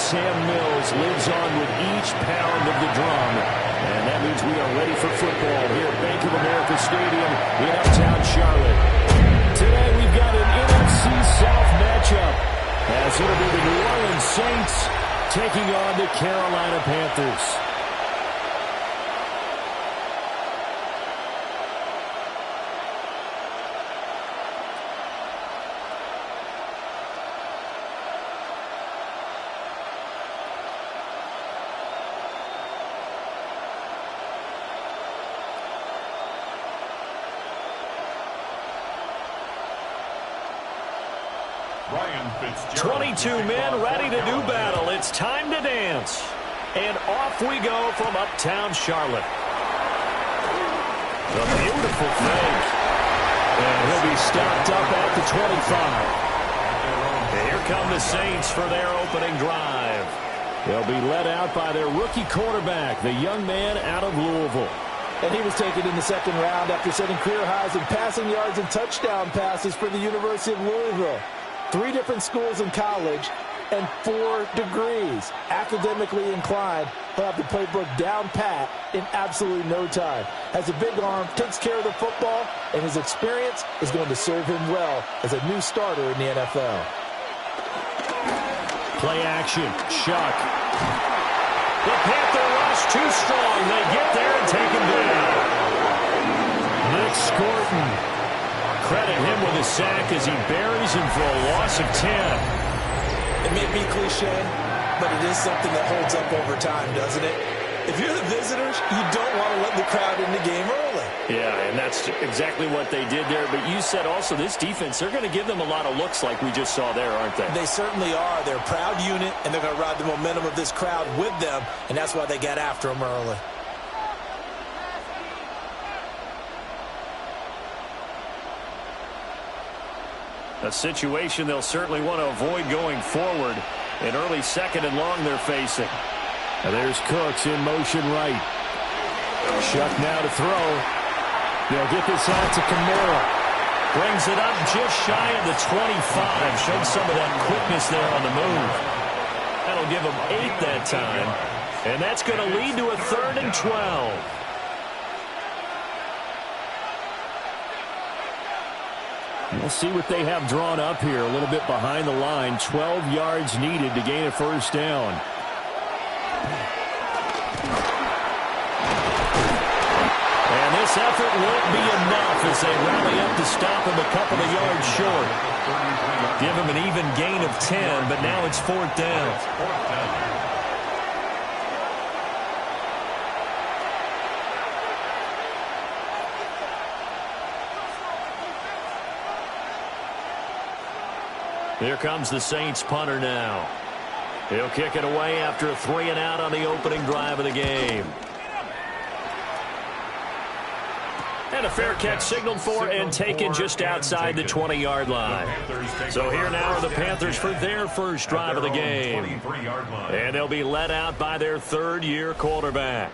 Sam Mills lives on with each pound of the drum. And that means we are ready for football here at Bank of America Stadium in uptown Charlotte. Today we've got an NFC South matchup, as it'll be the New Orleans Saints taking on the Carolina Panthers. Ryan Fitzgerald. 22 men ready to do battle. It's time to dance. And off we go from uptown Charlotte. A beautiful fake. And he'll be stopped up at the 25. And here come the Saints for their opening drive. They'll be led out by their rookie quarterback, the young man out of Louisville. And he was taken in the second round after setting career highs in passing yards and touchdown passes for the University of Louisville. 3 different schools in college and 4 degrees. Academically inclined, he'll have the playbook down pat in absolutely no time. Has a big arm, takes care of the football, and his experience is going to serve him well as a new starter in the NFL. Play action, Shuck. The Panther rush too strong. They get there and take him down. Nick Scorton. Credit him with a sack as he buries him for a loss of 10. It may be cliche, but it is something that holds up over time, doesn't it? If you're the visitors, you don't want to let the crowd in the game early. Yeah, and that's exactly what they did there. But you said also this defense, they're going to give them a lot of looks like we just saw there, aren't they? They certainly are. They're a proud unit, and they're going to ride the momentum of this crowd with them, and that's why they got after them early. A situation they'll certainly want to avoid going forward. An early second and long they're facing. Now there's Cooks in motion right. Shuck now to throw. They'll get this out to Kamara. Brings it up just shy of the 25. Showed some of that quickness there on the move. That'll give them 8 that time. And that's going to lead to a 3rd and 12. We'll see what they have drawn up here a little bit behind the line. 12 yards needed to gain a first down. And this effort won't be enough as they rally up to stop him a couple of yards short. Give him an even gain of 10, but now it's 4th down. Here comes the Saints punter now. He'll kick it away after a 3 and out on the opening drive of the game. And a fair catch signaled for and taken just outside the 20-yard line. So here now are the Panthers for their first drive of the game. And they'll be led out by their 3rd-year quarterback.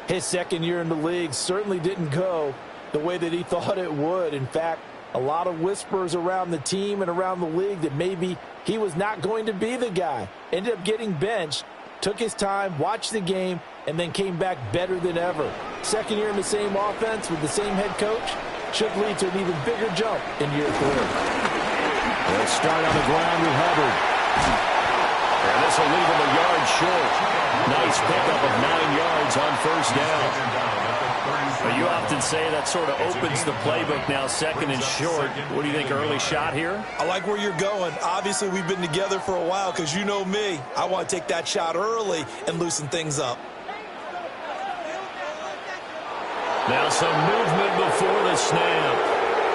His 2nd year in the league certainly didn't go the way that he thought it would. In fact, a lot of whispers around the team and around the league that maybe he was not going to be the guy. Ended up getting benched, took his time, watched the game, and then came back better than ever. 2nd year in the same offense with the same head coach should lead to an even bigger jump in year 3. They'll start on the ground with Hubbard. And this will leave him a yard short. Nice pickup of 9 yards on first down. But you often say that sort of opens the playbook now, 2nd and short. What do you think, early shot here? I like where you're going. Obviously, we've been together for a while because you know me. I want to take that shot early and loosen things up. Now some movement before the snap.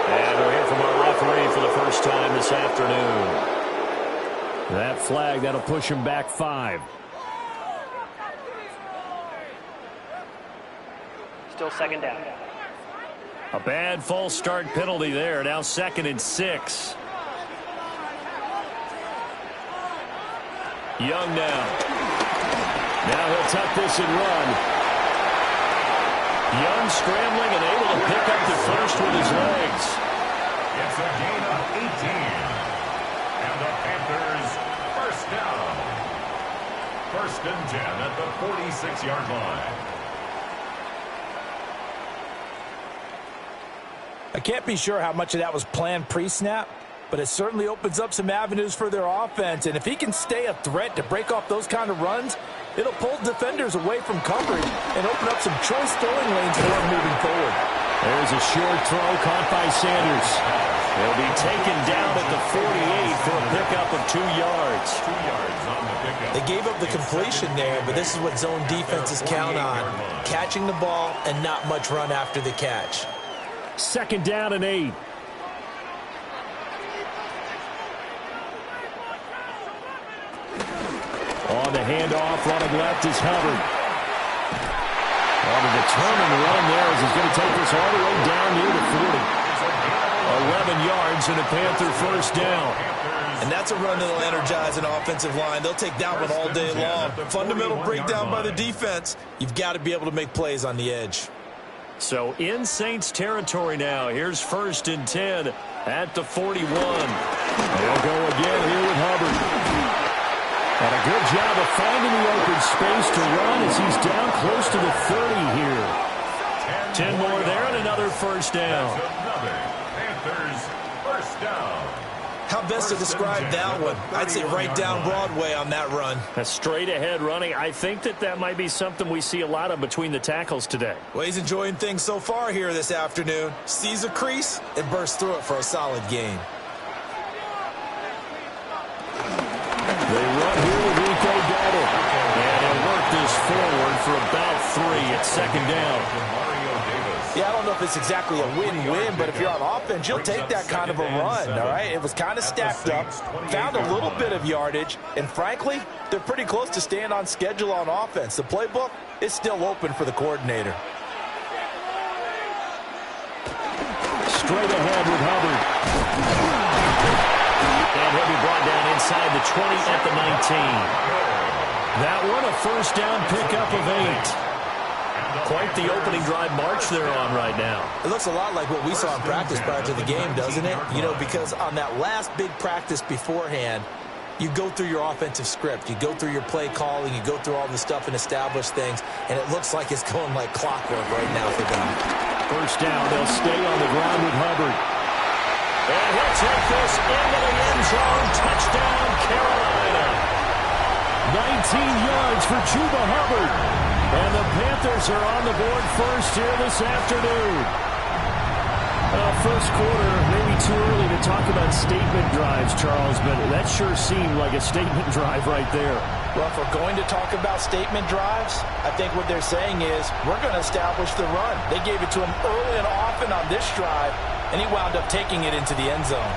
And we'll hear from our referee for the first time this afternoon. That flag, that'll push him back 5. Still 2nd down. A bad false start penalty there. Now 2nd and 6. Young now. Now he'll tuck this and run. Young scrambling and able to pick up the first with his legs. It's a gain of 18. And the Panthers first down. First and 10 at the 46-yard line. I can't be sure how much of that was planned pre-snap, but it certainly opens up some avenues for their offense. And if he can stay a threat to break off those kind of runs, it'll pull defenders away from coverage and open up some choice throwing lanes for him moving forward. There's a short throw caught by Sanders. He'll be taken down at the 48 for a pickup of 2 yards. 2 yards on the pickup. They gave up the completion there, but this is what zone defenses count on. Catching the ball and not much run after the catch. Second down and 8. On the handoff, running left is Hubbard. On a determined run there as he's going to take this all the way down near the 40. 11 yards and a Panther first down. And that's a run that'll energize an offensive line. They'll take that one all day long. Fundamental breakdown by the defense. You've got to be able to make plays on the edge. So in Saints territory now. Here's first and 10 at the 41. They'll go again here with Hubbard. And a good job of finding the open space to run as he's down close to the 30 here. 10 more there and another first down. Another Panthers first down. How best to describe that one? I'd say right down Broadway on that run. A straight ahead running. I think that might be something we see a lot of between the tackles today. Well, he's enjoying things so far here this afternoon. Sees a crease and bursts through it for a solid gain. They run here with Rico Dowdle. And he'll work this forward for about 3 at second down. Yeah, I don't know if it's exactly a win-win, but if you're on offense, you'll take that kind of a run, all right? It was kind of stacked up, found a little bit of yardage, and frankly, they're pretty close to staying on schedule on offense. The playbook is still open for the coordinator. Straight ahead with Hubbard. And he'll be brought down inside the 20 at the 19. That one a first down pickup of 8. Quite the opening drive march they're on right now. It looks a lot like what we saw in practice prior to the game, doesn't it? You know, because on that last big practice beforehand, you go through your offensive script. You go through your play calling. You go through all the stuff and establish things, and it looks like it's going like clockwork right now for them. First down, they'll stay on the ground with Hubbard. And he'll take this into the end zone. Touchdown, Carolina. 19 yards for Chuba Hubbard. And the Panthers are on the board first here this afternoon. First quarter, maybe too early to talk about statement drives, Charles, but that sure seemed like a statement drive right there. Well, if we're going to talk about statement drives, I think what they're saying is we're going to establish the run. They gave it to him early and often on this drive, and he wound up taking it into the end zone.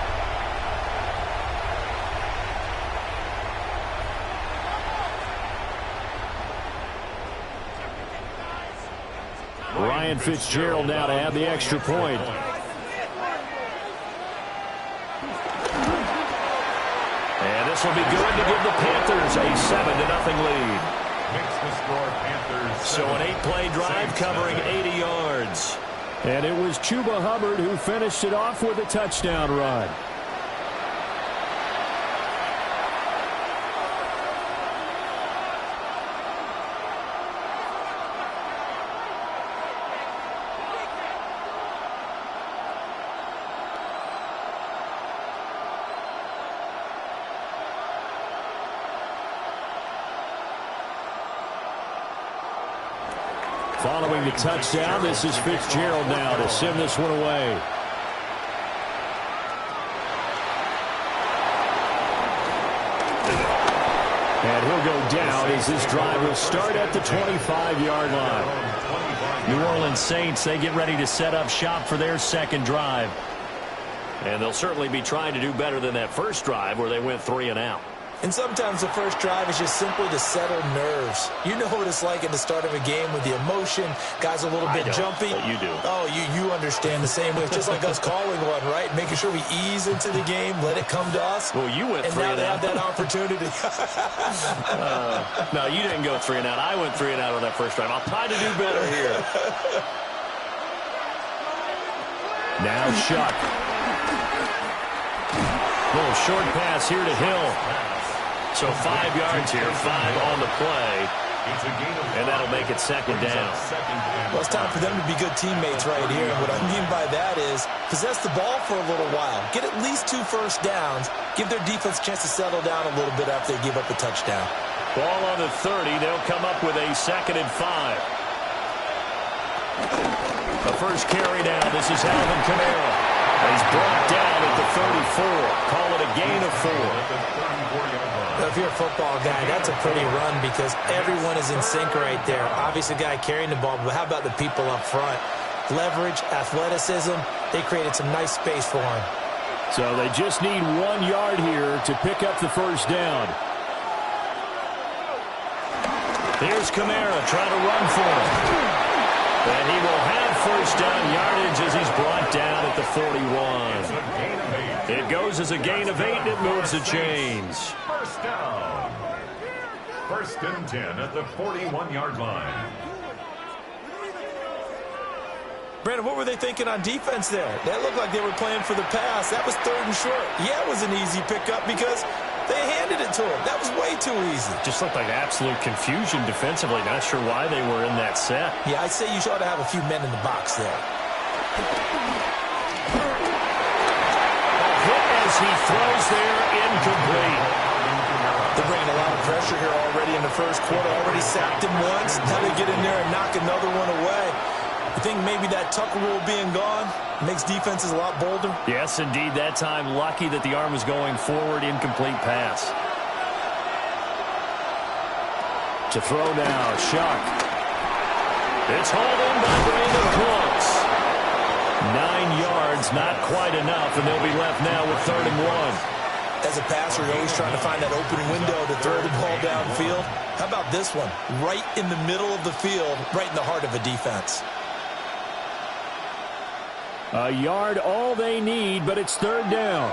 Ryan Fitzgerald now to add the extra point. And this will be good to give the Panthers a 7-0 lead. Makes the score Panthers. So an 8-play drive covering 80 yards. And it was Chuba Hubbard who finished it off with a touchdown run. Following the touchdown, this is Fitzgerald now to send this one away. And he'll go down as this drive will start at the 25-yard line. New Orleans Saints, they get ready to set up shop for their second drive. And they'll certainly be trying to do better than that first drive where they went 3 and out. And sometimes the first drive is just simply to settle nerves. You know what it's like at the start of a game with the emotion. Guys are a little bit jumpy. But you do. Oh, you understand the same way. It's just like us calling one, right? Making sure we ease into the game, let it come to us. Well, you went 3 and out. And now they have that opportunity. No, you didn't go 3 and out. I went 3 and out on that first drive. I'll try to do better here. Now Shuck. Little short pass here to Hill. So 5 yards here, 5 on the play. And that'll make it second down. Well, it's time for them to be good teammates right here. And what I mean by that is possess the ball for a little while. Get at least 2 first downs. Give their defense a chance to settle down a little bit after they give up a touchdown. Ball on the 30. They'll come up with a 2nd and 5. The first carry now. This is Alvin Kamara. He's brought down at the 34. Call it a gain of 4. If you're a football guy, that's a pretty run because everyone is in sync right there. Obviously, the guy carrying the ball, but how about the people up front? Leverage, athleticism, they created some nice space for him. So they just need 1 yard here to pick up the first down. Here's Kamara trying to run for it. And he will have first down yardage as he's brought down at the 41. It goes as a gain of 8, and it moves the chains. First down. 1st and 10 at the 41-yard line. Brandon, what were they thinking on defense there? That looked like they were playing for the pass. That was 3rd and short. Yeah, it was an easy pickup because they handed it to him. That was way too easy. Just looked like absolute confusion defensively. Not sure why they were in that set. Yeah, I'd say you ought to have a few men in the box there. As he throws there, incomplete. They're bringing a lot of pressure here already in the first quarter. Already sacked him once. Now they get in there and knock another one away. You think maybe that Tucker rule being gone makes defenses a lot bolder? Yes, indeed. That time, lucky that the arm was going forward. Incomplete pass. To throw now, Shuck. It's hauled in by Brandon Cooks. 9 yards, not quite enough, and they'll be left now with 3rd and 1. As a passer, you're always trying to find that open window to throw the ball downfield. How about this one? Right in the middle of the field, right in the heart of a defense. A yard, all they need, but it's 3rd down.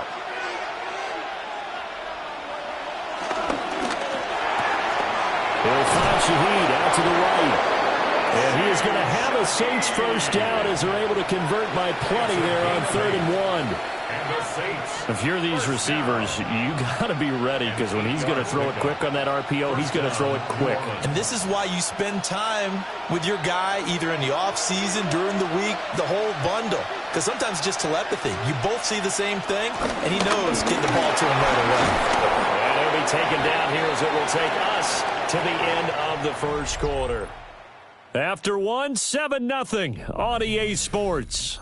They'll find Shaheed out to the right. And he is going to have a Saints first down as they're able to convert by plenty there on 3rd and 1. If you're these receivers, you got to be ready because when he's going to throw it quick on that RPO, he's going to throw it quick. And this is why you spend time with your guy either in the offseason, during the week, the whole bundle. Because sometimes it's just telepathy. You both see the same thing, and he knows getting the ball to him right away. And he'll be taken down here as it will take us to the end of the first quarter. After 1, 7-0 on EA Sports.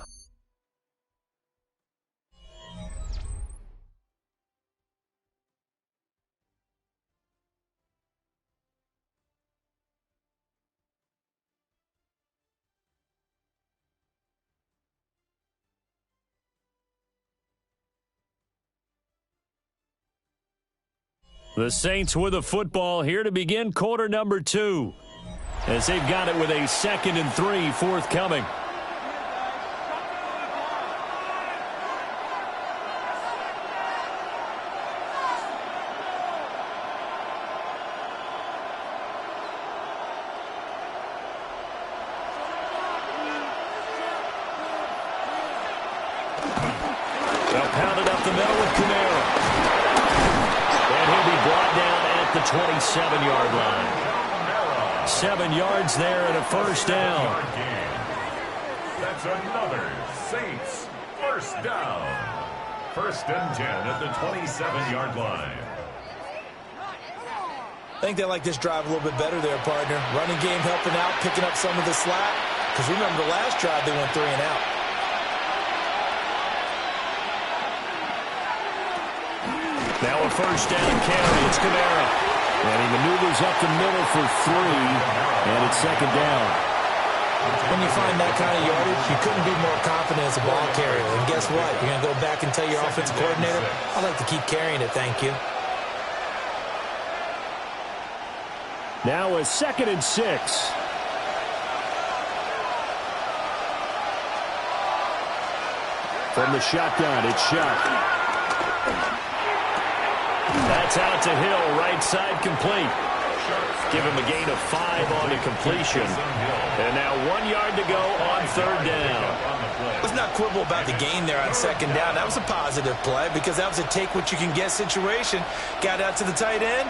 The Saints with a football here to begin quarter number 2. As they've got it with a 2nd and 3 forthcoming. They'll pound it up the middle with Kamara. And he'll be brought down at the 27-yard line. 7 yards there and a first down. That's another Saints first down. 1st and 10 at the 27-yard line. I think they like this drive a little bit better there, partner. Running game helping out, picking up some of the slack. Because remember, the last drive they went 3 and out. Now a first down carry. It's Kamara. And he maneuvers up the middle for 3, and it's 2nd down. When you find that kind of yardage, you couldn't be more confident as a ball carrier. And guess what? You're going to go back and tell your offensive coordinator, I'd like to keep carrying it, thank you. Now a 2nd and 6. From the shotgun, it's Shuck. That's out to Hill, right side complete. Give him a gain of 5 on the completion. And now 1 yard to go on third down. Let's not quibble about the gain there on second down. That was a positive play because that was a take-what-you-can-get situation. Got out to the tight end.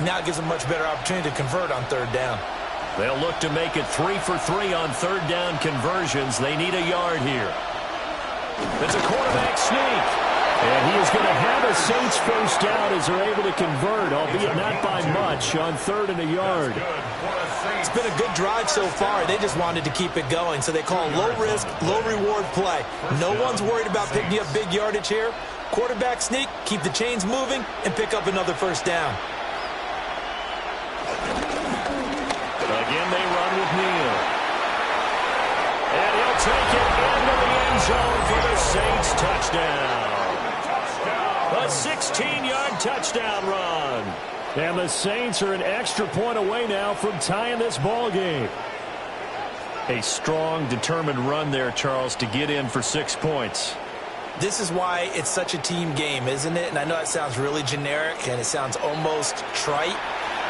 Now it gives them a much better opportunity to convert on third down. They'll look to make it 3 for 3 on third down conversions. They need a yard here. It's a quarterback sneak. And he is going to have a Saints first down as they're able to convert, albeit not by much, on third and a yard. It's been a good drive so far. They just wanted to keep it going, so they call low-risk, low-reward play. No one's worried about picking up big yardage here. Quarterback sneak, keep the chains moving, and pick up another first down. Again, they run with Neal. And he'll take it into the end zone for the Saints touchdown. A 16-yard touchdown run. And the Saints are an extra point away now from tying this ball game. A strong, determined run there, Charles, to get in for 6 points. This is why it's such a team game, isn't it? And I know that sounds really generic, and it sounds almost trite.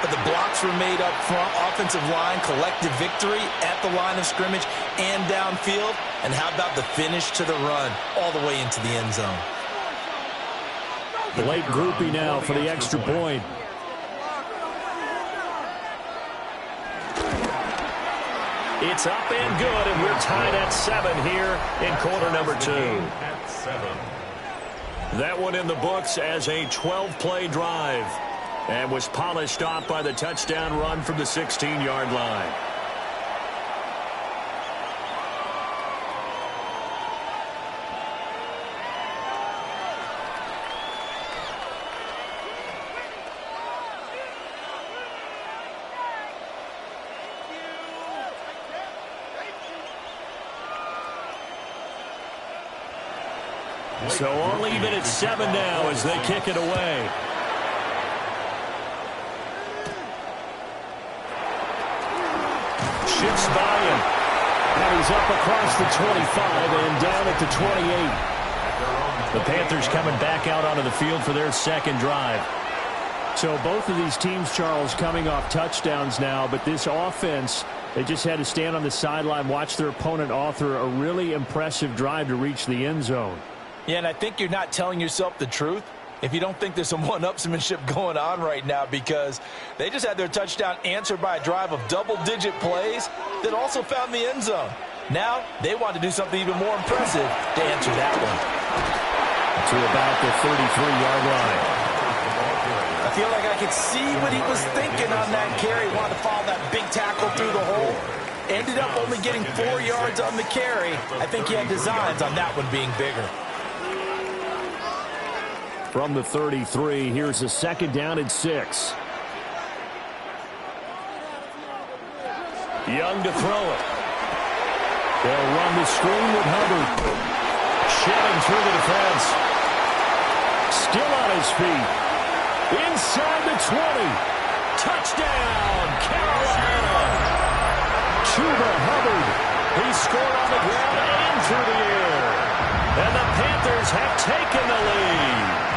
But the blocks were made up front, offensive line, collective victory at the line of scrimmage and downfield. And how about the finish to the run all the way into the end zone? The late groupie now for the extra point. It's up and good, and we're tied at 7 here in quarter number 2. That one in the books as a 12-play drive. And was polished off by the touchdown run from the 16-yard line. So only even at 7 now as they kick it away. Shifts by him. And he's up across the 25 and down at the 28. The Panthers coming back out onto the field for their second drive. So both of these teams, Charles, coming off touchdowns now, but this offense, they just had to stand on the sideline, watch their opponent author a really impressive drive to reach the end zone. Yeah, and I think you're not telling yourself the truth if you don't think there's some one-upsmanship going on right now, because they just had their touchdown answered by a drive of double-digit plays that also found the end zone. Now they want to do something even more impressive to answer that one. To about the 33-yard line. I feel like I could see what he was thinking on that carry. Wanted to follow that big tackle through the hole. Ended up only getting 4 yards on the carry. I think he had designs on that one being bigger. From the 33, here's a second down and 6. Young to throw it. They'll run the screen with Hubbard. Shelling through the defense. Still on his feet. Inside the 20. Touchdown, Carolina. Chuba Hubbard. He scored on the ground and through the air. And the Panthers have taken the lead.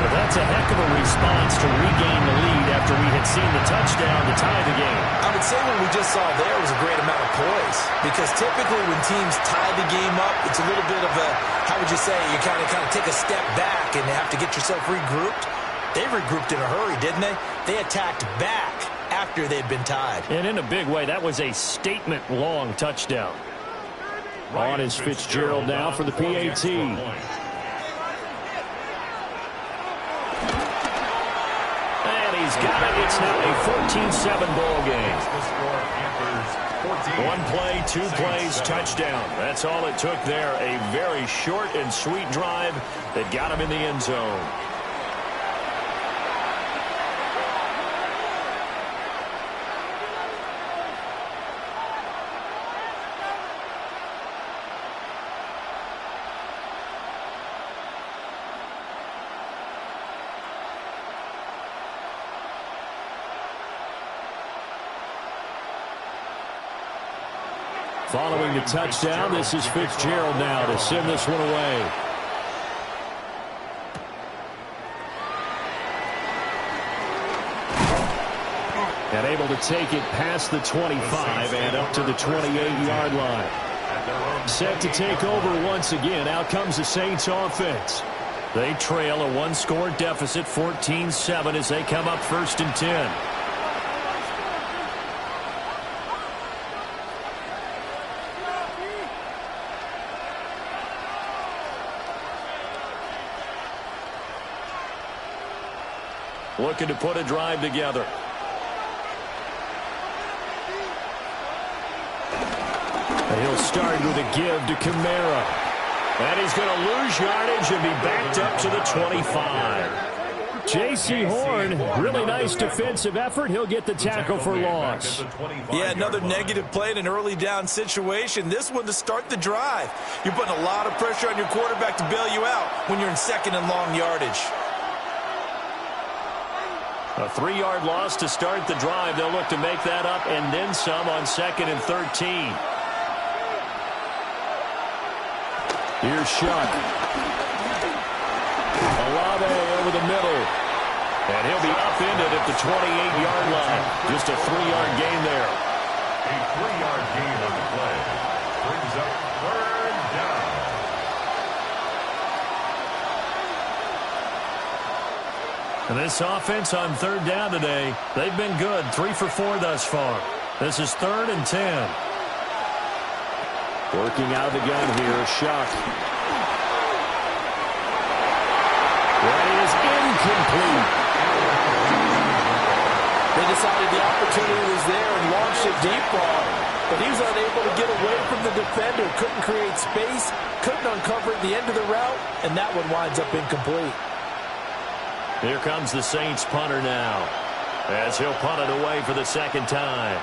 Well, that's a heck of a response to regain the lead after we had seen the touchdown to tie the game. I would say what we just saw there was a great amount of poise, because typically when teams tie the game up, it's a little bit of a, how would you say, you kind of take a step back and have to get yourself regrouped. They regrouped in a hurry, didn't they? They attacked back after they'd been tied. And in a big way, that was a statement-long touchdown. On is Fitzgerald now for the PAT. He's got it. It's now a 14-7 ball game. 1 play, 2 plays, touchdown. That's all it took there. A very short and sweet drive that got him in the end zone. Following the touchdown, this is Fitzgerald now to send this one away. And able to take it past the 25 and up to the 28-yard line. Set to take over once again. Out comes the Saints offense. They trail a one-score deficit, 14-7, as they come up 1st and 10. Looking to put a drive together. He'll start with a give to Kamara. And he's going to lose yardage and be backed up to the 25. J.C. Horn, really nice defensive effort. He'll get the tackle for loss. Yeah, another negative play in an early down situation. This one to start the drive. You're putting a lot of pressure on your quarterback to bail you out when you're in 2nd and long yardage. A 3-yard loss to start the drive. They'll look to make that up and then some on 2nd and 13. Here's Shuck. Olave over the middle. And he'll be upended at the 28-yard line. Just a 3-yard gain there. A 3-yard gain on the play. Brings up 3rd down. And this offense on 3rd down today, they've been good. 3 for 4 thus far. This is 3rd and 10. Working out of the gun here, Shuck. That is incomplete. They decided the opportunity was there and launched it deep ball. But he was unable to get away from the defender. Couldn't create space. Couldn't uncover the end of the route. And that one winds up incomplete. Here comes the Saints punter now, as he'll punt it away for the 2nd time.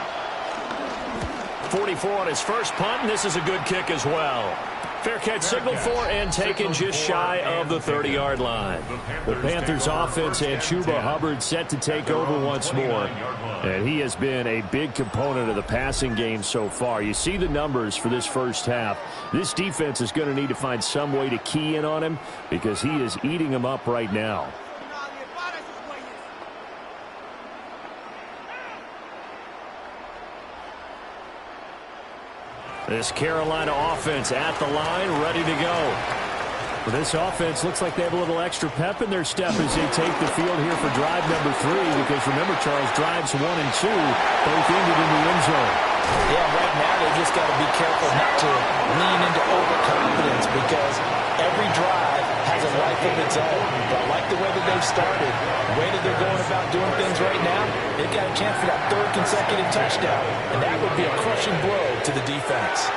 44 on his first punt, and this is a good kick as well. Fair catch signaled for and taken just shy of the 30-yard line. The Panthers offense and Chuba Hubbard set to take over once more. And he has been a big component of the passing game so far. You see the numbers for this first half. This defense is going to need to find some way to key in on him because he is eating them up right now. This Carolina offense at the line, ready to go. Well, this offense looks like they have a little extra pep in their step as they take the field here for drive number 3. Because remember, Charles, drives 1 and 2 both ended in the end zone. Yeah, right now they just got to be careful not to lean into overconfidence because every drive has a life of its own. But I like the way that they've started, the way that they're going about doing things right now. They've got a chance for that 3rd consecutive touchdown, and that would be a crushing blow to the defense.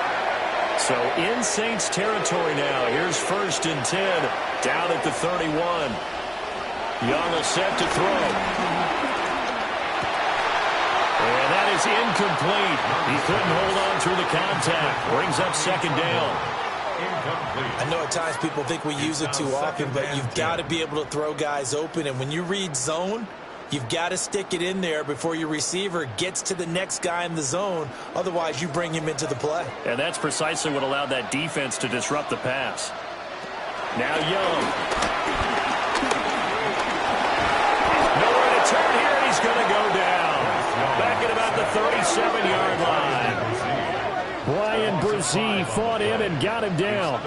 So in Saints territory now. Here's 1st and 10 down at the 31. Young will set to throw. And that is incomplete. He couldn't hold on through the contact. Brings up 2nd down. I know at times people think we use it too often, but you've got to be able to throw guys open. And when you read zone, you've got to stick it in there before your receiver gets to the next guy in the zone. Otherwise, you bring him into the play. And that's precisely what allowed that defense to disrupt the pass. Now Young. Nowhere to turn here, and he's going to go down. Back at about the 37-yard line. Brian Brzee fought in and got him down.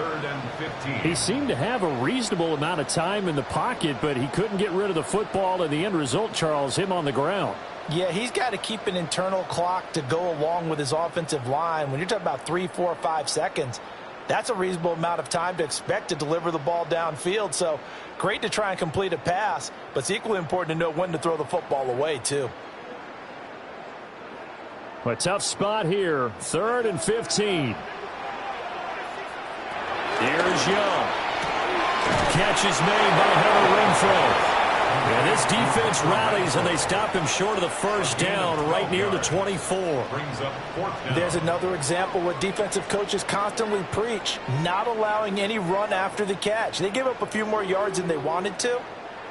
He seemed to have a reasonable amount of time in the pocket, but he couldn't get rid of the football, and the end result, Charles, him on the ground. Yeah, he's got to keep an internal clock to go along with his offensive line. When you're talking about 3, 4, 5 seconds, that's a reasonable amount of time to expect to deliver the ball downfield. So great to try and complete a pass, but it's equally important to know when to throw the football away, too. A tough spot here. 3rd and 15. Here's Young. Catch is made by Hunter Renfrow. And this defense rallies, and they stop him short of the 1st down right near the 24. There's another example where defensive coaches constantly preach, not allowing any run after the catch. They gave up a few more yards than they wanted to,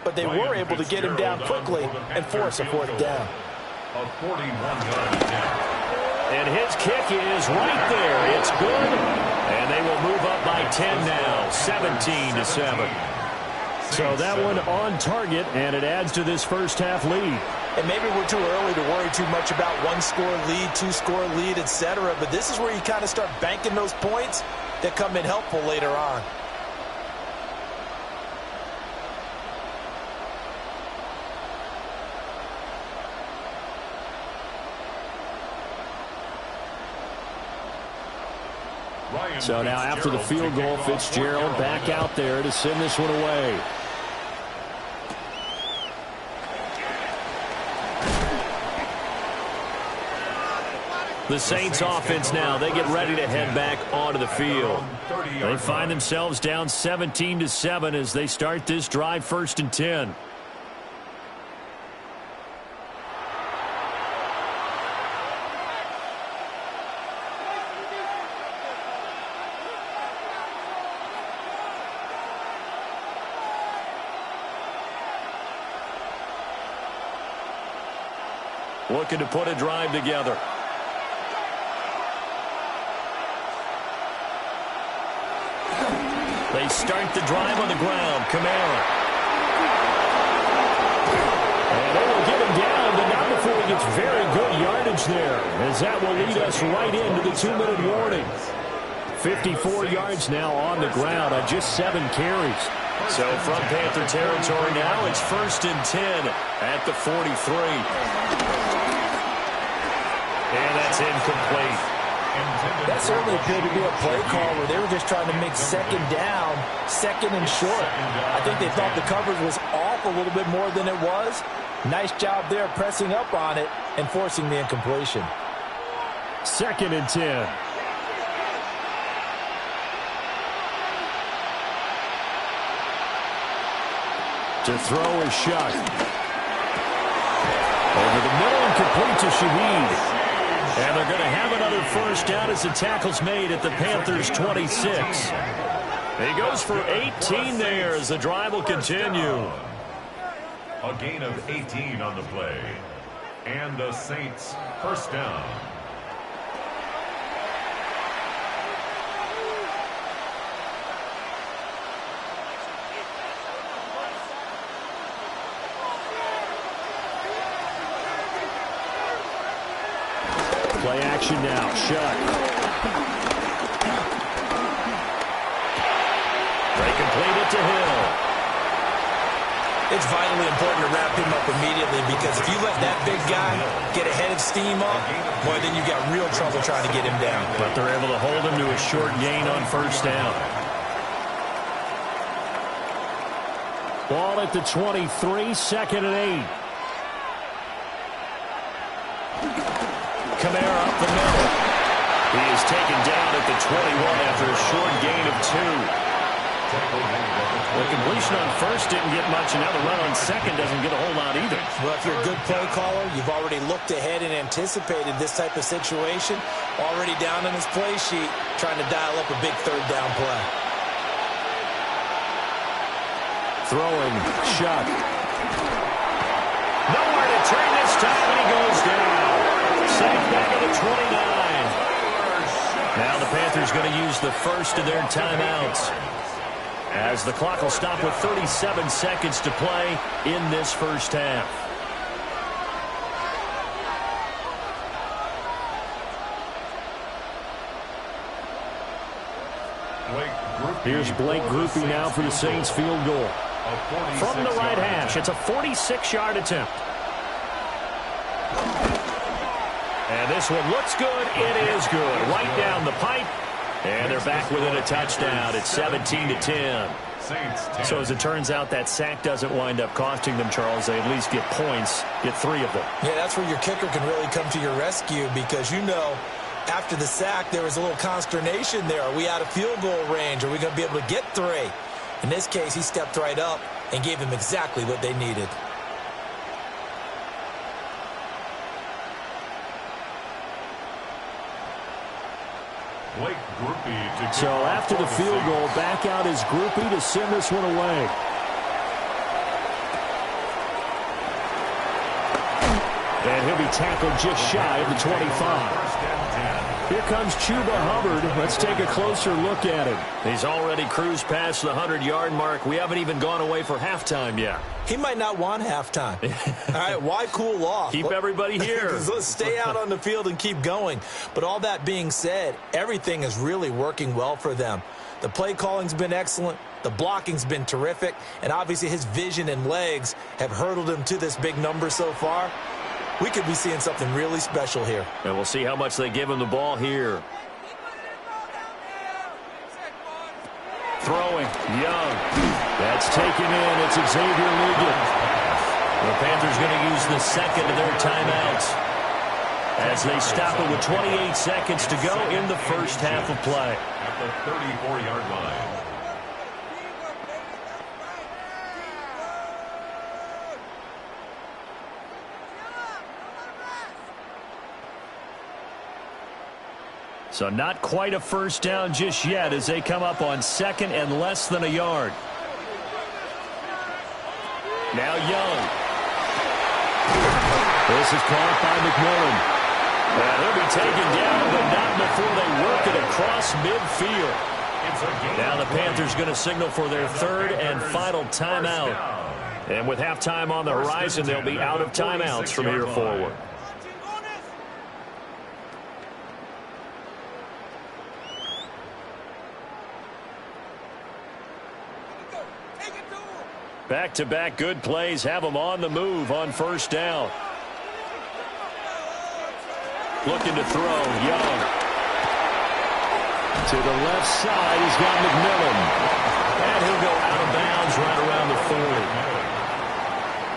but they were able to get him down quickly and force a 4th down. A 41-yard attempt. And his kick is right there. It's good. And they will move up by 10 now, 17-7. So that one on target, and it adds to this first half lead. And maybe we're too early to worry too much about one-score lead, two-score lead, etc. But this is where you kind of start banking those points that come in helpful later on. So now after the field goal, Fitzgerald back out there to send this one away. The Saints offense now, they get ready to head back onto the field. They find themselves down 17-7 as they start this drive, 1st and 10. Looking to put a drive together. They start the drive on the ground. Kamara. And they will get him down, but not before he gets very good yardage there, as that will lead us right into the 2-minute warning. 54 yards now on the ground on just 7 carries. So from Panther territory now, it's 1st and 10 at the 43. And that's incomplete. That certainly appeared to be a play call where they were just trying to make 2nd down, 2nd and short. I think they thought the coverage was off a little bit more than it was. Nice job there pressing up on it and forcing the incompletion. 2nd and 10. To throw is Shuck. Over the middle and complete to Shaheed. And they're going to have another 1st down as the tackle's made at the Panthers' 26. He goes for 18 there as the drive will continue. A gain of 18 on the play. And the Saints 1st down. Play action now. Shuck. They complete it to Hill. It's vitally important to wrap him up immediately because if you let that big guy get ahead of steam up, boy, then you got real trouble trying to get him down. But they're able to hold him to a short gain on 1st down. Ball at the 23, 2nd and 8. Kamara up the middle. He is taken down at the 21 after a short gain of 2. The completion on 1st didn't get much, and now the run on 2nd doesn't get a whole lot either. Well, if you're a good play caller, you've already looked ahead and anticipated this type of situation. Already down on his play sheet, trying to dial up a big 3rd down play. Throwing, Shuck. Nowhere to turn this time, and he goes down. Safe back at the 29. Now the Panthers going to use the 1st of their timeouts, as the clock will stop with 37 seconds to play in this 1st half. Here's Blake Grupe now for the Saints field goal. From the right hash, it's a 46-yard attempt. And this one looks good. It is good. Right down the pipe. And they're back within a touchdown. It's 17-10. So as it turns out, that sack doesn't wind up costing them, Charles. They at least get points, get 3 of them. Yeah, that's where your kicker can really come to your rescue because, you know, after the sack, there was a little consternation there. Are we out of field goal range? Are we going to be able to get 3? In this case, he stepped right up and gave them exactly what they needed. So after the field goal, back out is Grupe to send this one away. And he'll be tackled just shy of the 25. Here comes Chuba Hubbard. Let's take a closer look at him. He's already cruised past the 100-yard mark. We haven't even gone away for halftime yet. He might not want halftime. All right, why cool off? Keep everybody here. Let's stay out on the field and keep going. But all that being said, everything is really working well for them. The play calling's been excellent. The blocking's been terrific. And obviously his vision and legs have hurdled him to this big number so far. We could be seeing something really special here. And we'll see how much they give him the ball here. Throwing, Young. That's taken in. It's Xavier Ligon. The Panthers going to use the second of their timeouts as they stop it with 28 seconds to go in the first half of play. At the 34-yard line. So not quite a first down just yet as they come up on second and less than a yard. Now Young. This is caught by McMillan. He'll be taken down, but not before they work it across midfield. Now the Panthers going to signal for their third and final timeout. And with halftime on the horizon, they'll be out of timeouts from here forward. Back-to-back good plays have them on the move on first down. Looking to throw, Young. To the left side, he's got McMillan. And he'll go out of bounds right around the 40.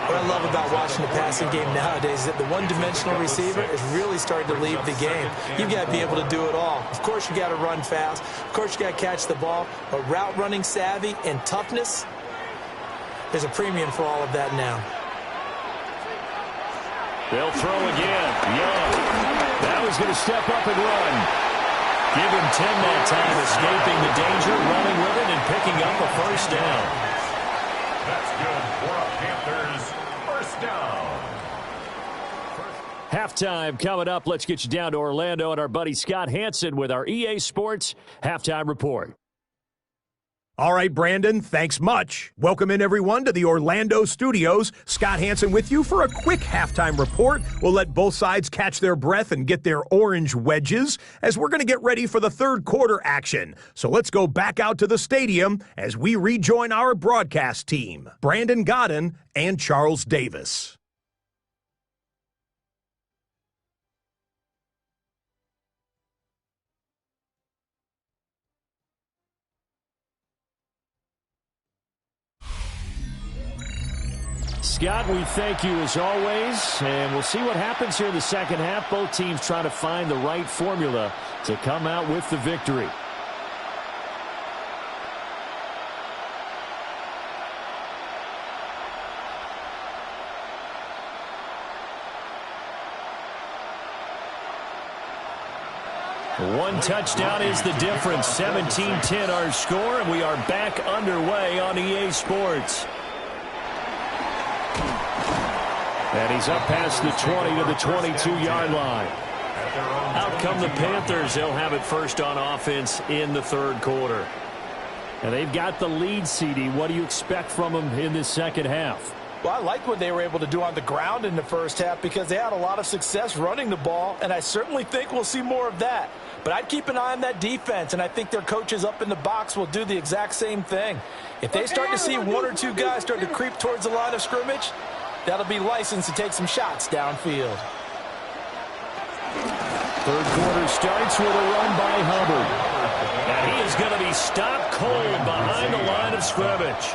What I love about watching the passing game nowadays is that the one-dimensional receiver is really starting to leave the game. You've got to be able to do it all. Of course, you got to run fast. Of course, you got to catch the ball. But route running savvy and toughness, there's a premium for all of that now. They'll throw again. Young. Now he's going to step up and run. Give him 10 that time, escaping the danger, running with it, and picking up a first down. That's good for a Panthers first down. Halftime coming up. Let's get you down to Orlando and our buddy Scott Hansen with our EA Sports Halftime Report. All right, Brandon, thanks much. Welcome in, everyone, to the Orlando studios. Scott Hansen with you for a quick halftime report. We'll let both sides catch their breath and get their orange wedges as we're going to get ready for the third quarter action. So let's go back out to the stadium as we rejoin our broadcast team, Brandon Godden and Charles Davis. Scott, we thank you as always, and we'll see what happens here in the second half. Both teams trying to find the right formula to come out with the victory. One touchdown is the difference. 17-10 our score, and we are back underway on EA Sports. And he's up past the 20 to the 22-yard line. Out come the Panthers. They'll have it first on offense in the third quarter. And they've got the lead, CD. What do you expect from them in this second half? Well, I like what they were able to do on the ground in the first half because they had a lot of success running the ball, and I certainly think we'll see more of that. But I'd keep an eye on that defense, and I think their coaches up in the box will do the exact same thing. If they start to see one or two guys start to creep towards the line of scrimmage, that'll be licensed to take some shots downfield. Third quarter starts with a run by Hubbard. And he is going to be stopped cold behind the line of scrimmage.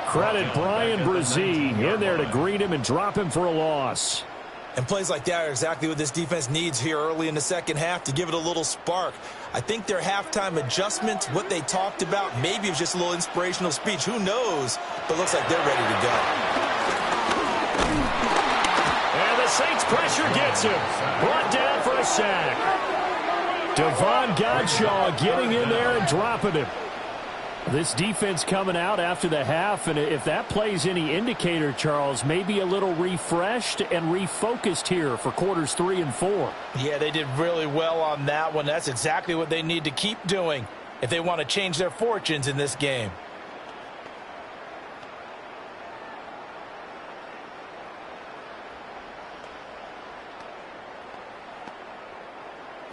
Credit Brian Brzee in there to greet him and drop him for a loss. And plays like that are exactly what this defense needs here early in the second half to give it a little spark. I think their halftime adjustment, what they talked about, maybe it was just a little inspirational speech. Who knows? But it looks like they're ready to go. And the Saints pressure gets him. Brought down for a sack. Devon Godshaw getting in there and dropping him. This defense coming out after the half, and if that plays any indicator, Charles, maybe a little refreshed and refocused here for quarters 3 and 4. Yeah, they did really well on that one. That's exactly what they need to keep doing if they want to change their fortunes in this game.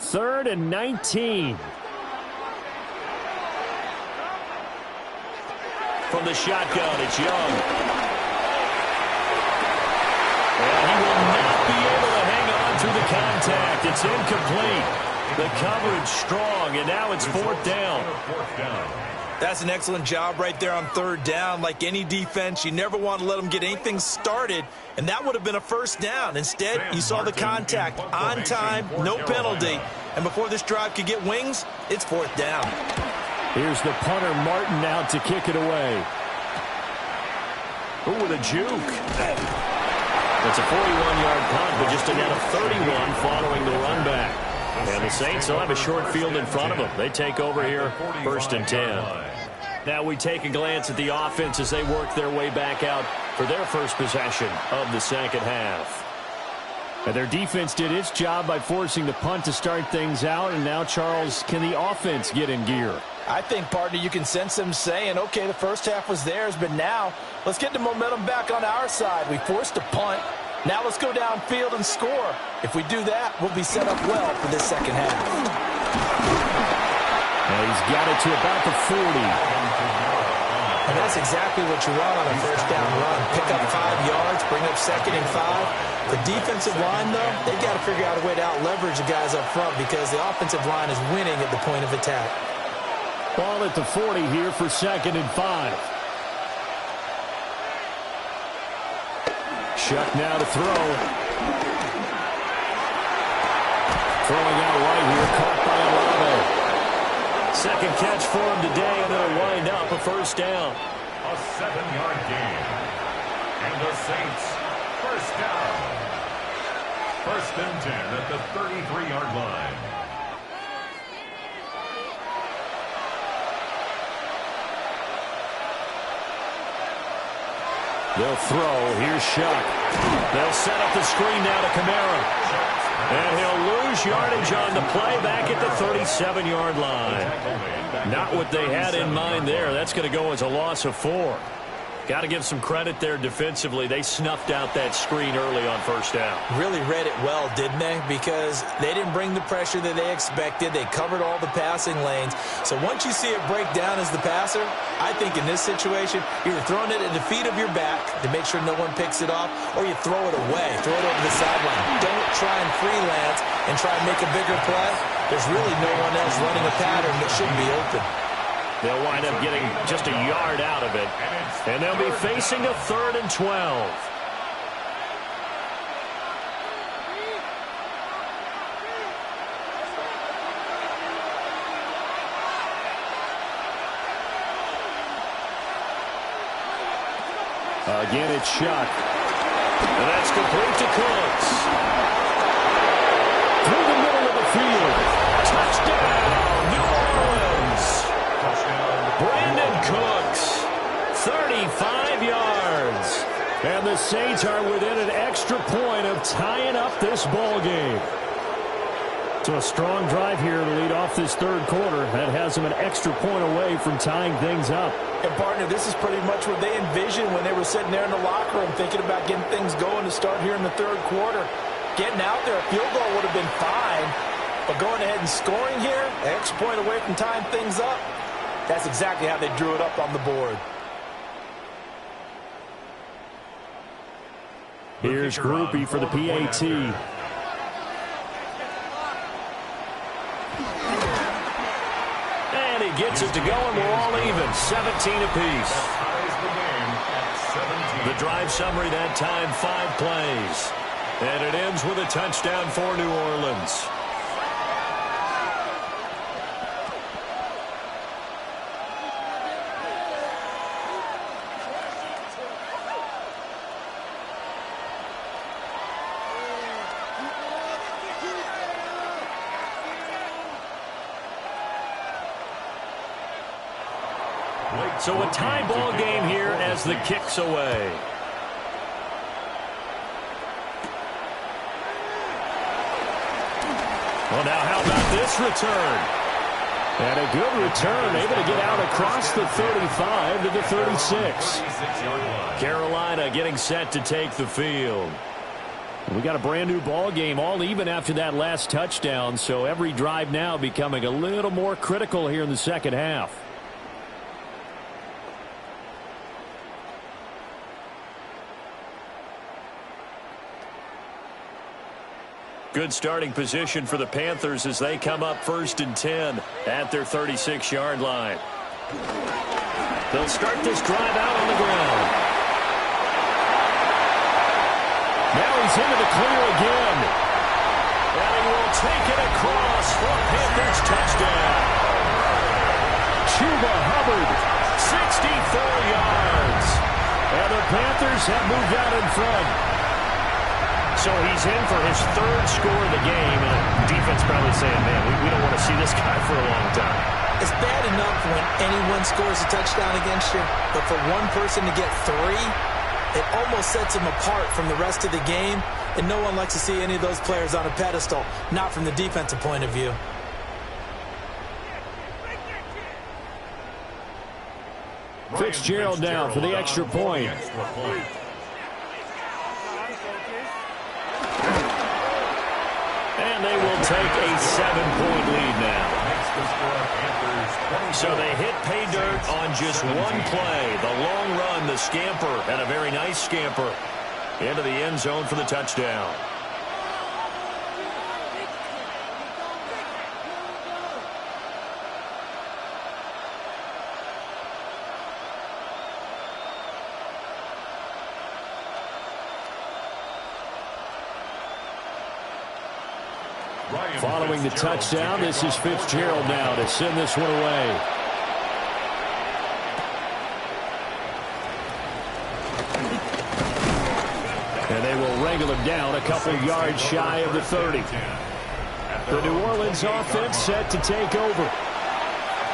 Third and 19. From the shotgun, it's Young. And he will not be able to hang on through the contact. It's incomplete. The coverage strong, and now it's fourth down. That's an excellent job right there on third down. Like any defense, you never want to let them get anything started, and that would have been a first down. Instead, you saw the contact on time, no penalty, and before this drive could get wings, it's fourth down. Here's the punter, Martin, out to kick it away. Ooh, with a juke. It's a 41-yard punt, but just a net of 31 following the run back. And the Saints will have a short field in front of them. They take over here, first and 10. Now we take a glance at the offense as they work their way back out for their first possession of the second half. And their defense did its job by forcing the punt to start things out. And now, Charles, can the offense get in gear? I think, partner, you can sense them saying, okay, the first half was theirs, but now let's get the momentum back on our side. We forced a punt. Now let's go downfield and score. If we do that, we'll be set up well for this second half. And he's got it to about the 40. And that's exactly what you want on a first down run. Pick up 5 yards, bring up second and 5. The defensive line, though, they've got to figure out a way to out-leverage the guys up front because the offensive line is winning at the point of attack. Ball at the 40 here for second and 5. Shuck now to throw. Throwing out right here, caught by Olave. Second catch for him today, and it'll wind up a first down. A 7-yard gain. And the Saints, first down. First and 10 at the 33-yard line. They'll throw. Here's Shuck. They'll set up the screen now to Kamara. And he'll lose yardage on the play back at the 37-yard line. Not what they had in mind there. That's going to go as a loss of 4. Got to give some credit there defensively. They snuffed out that screen early on first down. Really read it well, didn't they? Because they didn't bring the pressure that they expected. They covered all the passing lanes. So once you see it break down as the passer, I think in this situation, you're throwing it at the feet of your back to make sure no one picks it off, or you throw it away, throw it over the sideline. Don't try and freelance and try and make a bigger play. There's really no one else running a pattern that should be open. They'll wind up getting just a yard out of it. And they'll be facing a 3rd and 12. Again, it's Shuck. And that's complete to Cooks. Through the middle of the field. Touchdown, New Orleans. Brandon Cooks, 35 yards. And the Saints are within an extra point of tying up this ball game. So a strong drive here to lead off this third quarter. That has them an extra point away from tying things up. And, partner, this is pretty much what they envisioned when they were sitting there in the locker room thinking about getting things going to start here in the third quarter. Getting out there, a field goal would have been fine. But going ahead and scoring here, an extra point away from tying things up, that's exactly how they drew it up on the board. Here's Groupie for the PAT. And he gets it to go, and we're all even, 17 apiece. The drive summary that time, 5 plays. And it ends with a touchdown for New Orleans. So a tie ball game here as the kick's away. Well, now how about this return? And a good return, able to get out across the 35 to the 36. Carolina getting set to take the field. We got a brand new ball game, all even after that last touchdown, so every drive now becoming a little more critical here in the second half. Good starting position for the Panthers as they come up 1st and 10 at their 36-yard line. They'll start this drive out on the ground. Now he's into the clear again. And he will take it across for a Panthers touchdown. Chuba Hubbard, 64 yards. And the Panthers have moved out in front. So he's in for his 3rd score of the game, and the defense probably saying, man, we don't want to see this guy for a long time. It's bad enough when anyone scores a touchdown against you, but for one person to get 3, it almost sets him apart from the rest of the game, and no one likes to see any of those players on a pedestal, not from the defensive point of view. Fitzgerald now for the extra point. And they will take a 7-point lead now. So they hit pay dirt on just one play. The long run, the scamper, and a very nice scamper into the end zone for the touchdown. Following the touchdown, this is Fitzgerald now to send this one away. And they will wrangle him down a couple yards shy of the 30. The New Orleans offense set to take over.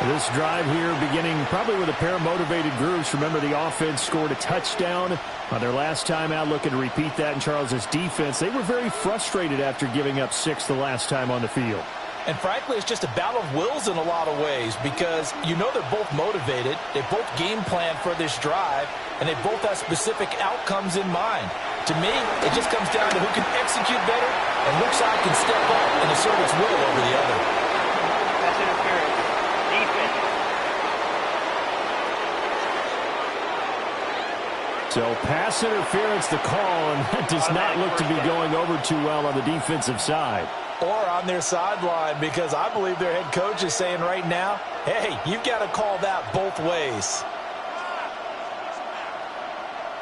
This drive here beginning probably with a pair of motivated groups. Remember, the offense scored a touchdown on their last time out, looking to repeat that in Charles's defense. They were very frustrated after giving up 6 the last time on the field. And frankly, it's just a battle of wills in a lot of ways because you know they're both motivated, they both game plan for this drive, and they both have specific outcomes in mind. To me, it just comes down to who can execute better and which side can step up and assert its will over the other. That's interference. Defense. So pass interference the call, and that does not look to be going over too well on the defensive side. Or on their sideline, because I believe their head coach is saying right now, hey, you've got to call that both ways.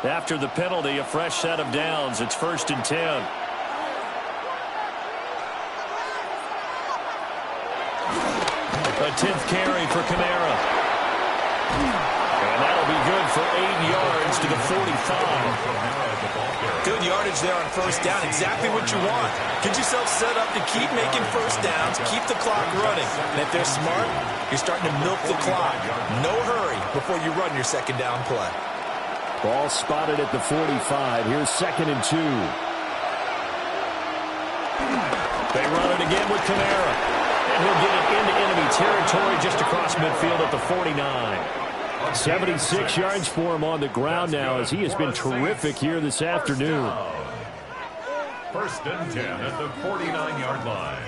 After the penalty, a fresh set of downs. It's 1st and 10. A 10th carry for Kamara. And that'll be good for 8 yards to the 45. Good yardage there on 1st down. Exactly what you want. Get yourself set up to keep making 1st downs, keep the clock running. And if they're smart, you're starting to milk the clock. No hurry before you run your 2nd down play. Ball spotted at the 45. Here's 2nd and 2. They run it again with Kamara. And he'll get it into enemy territory just across midfield at the 49. 76 yards for him on the ground now as he has been terrific here this afternoon. 1st and 10 at the 49-yard line.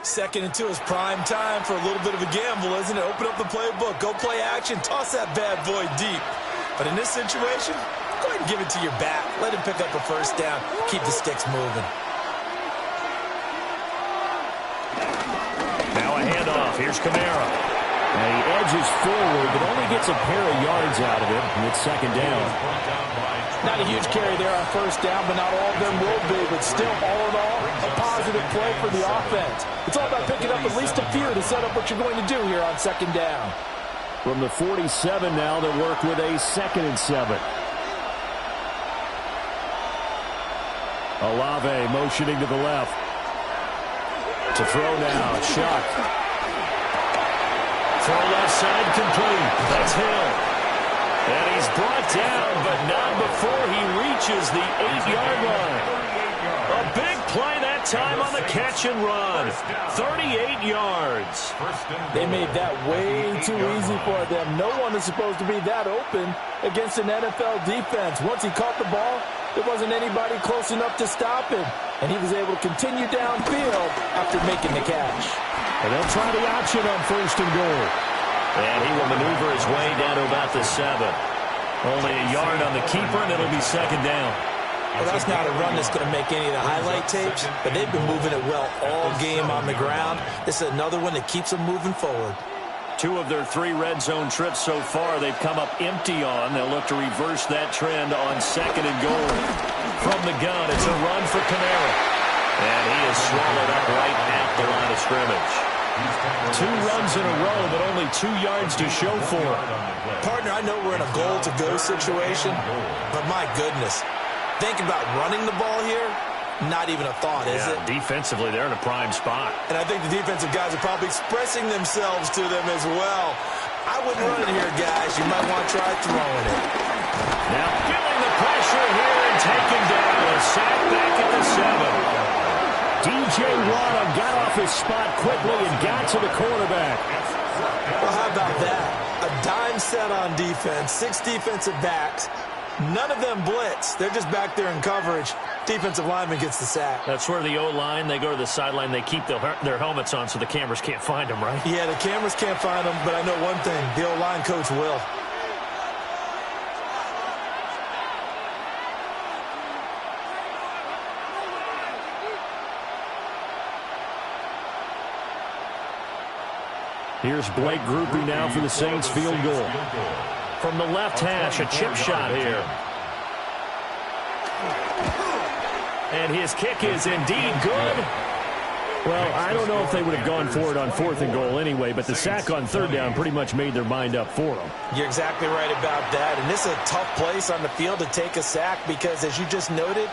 2nd and 2 is prime time for a little bit of a gamble, isn't it? Open up the playbook, go play action, toss that bad boy deep. But in this situation, go ahead and give it to your back. Let him pick up a 1st down. Keep the sticks moving. Now a handoff. Here's Kamara. And he edges forward, but only gets a pair of yards out of it. And it's 2nd down. Not a huge carry there on 1st down, but not all of them will be. But still, all in all, a positive play for the offense. It's all about picking up at least a few to set up what you're going to do here on 2nd down. From the 47 now, they'll work with a 2nd and 7. Olave motioning to the left. To throw now, Chuck. Throw left side complete. That's Hill. And he's brought down, but not before he reaches the 8-yard line. A big play that time on the catch and run. 38 yards. They made that way too easy for them. No one is supposed to be that open against an NFL defense. Once he caught the ball, there wasn't anybody close enough to stop him. And he was able to continue downfield after making the catch. And they'll try the option on 1st and goal. And he will maneuver his way down to about the 7. Only a yard on the keeper, and it'll be 2nd down. Well, that's not a run that's going to make any of the highlight tapes, but they've been moving it well all game on the ground. This is another one that keeps them moving forward. 2 of their 3 red zone trips so far, they've come up empty on. They'll look to reverse that trend on 2nd and goal. From the gun, it's a run for Kamara. And he is swallowed up right at the line of scrimmage. 2 runs in a row, but only 2 yards to show for it. Partner, I know we're in a goal-to-go situation, but my goodness, think about running the ball here. Not even a thought, is it? Defensively, they're in a prime spot. And I think the defensive guys are probably expressing themselves to them as well. I wouldn't run it here, guys. You might want to try throwing it. Now feeling the pressure here and taken down. A sack back at the 7. DJ Watt got off his spot quickly and got to the quarterback. Well, how about that? A dime set on defense, 6 defensive backs. None of them blitz. They're just back there in coverage. Defensive lineman gets the sack. That's where the O-line, they go to the sideline, they keep their helmets on so the cameras can't find them, right? Yeah, the cameras can't find them, but I know one thing. The O-line coach will. Here's Blake Groupie now for the Saints field goal. From the left hash, a chip shot here. And his kick is indeed good. Well, I don't know if they would have gone for it on 4th and goal anyway, but the sack on 3rd down pretty much made their mind up for them. You're exactly right about that. And this is a tough place on the field to take a sack because, as you just noted,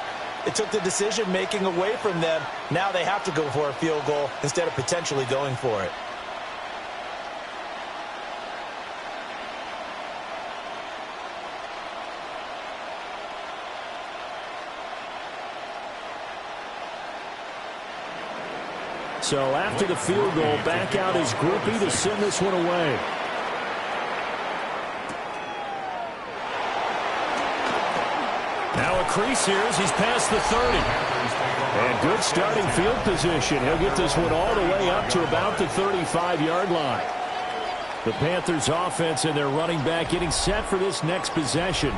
it took the decision-making away from them. Now they have to go for a field goal instead of potentially going for it. So after the field goal, back out is Groupie to send this one away. Now a crease here as he's past the 30. And good starting field position. He'll get this one all the way up to about the 35-yard line. The Panthers offense and their running back getting set for this next possession.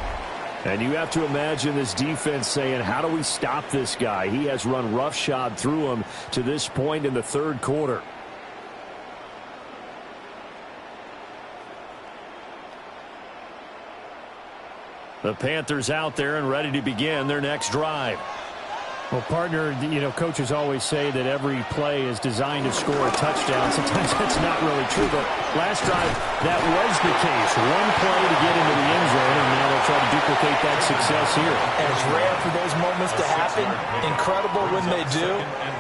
And you have to imagine this defense saying, how do we stop this guy? He has run roughshod through him to this point in the 3rd quarter. The Panthers out there and ready to begin their next drive. Well, partner, coaches always say that every play is designed to score a touchdown. Sometimes that's not really true, but last drive, that was the case. One play to get into the end zone, and now they'll try to duplicate that success here. And it's rare for those moments to happen. Incredible when they do.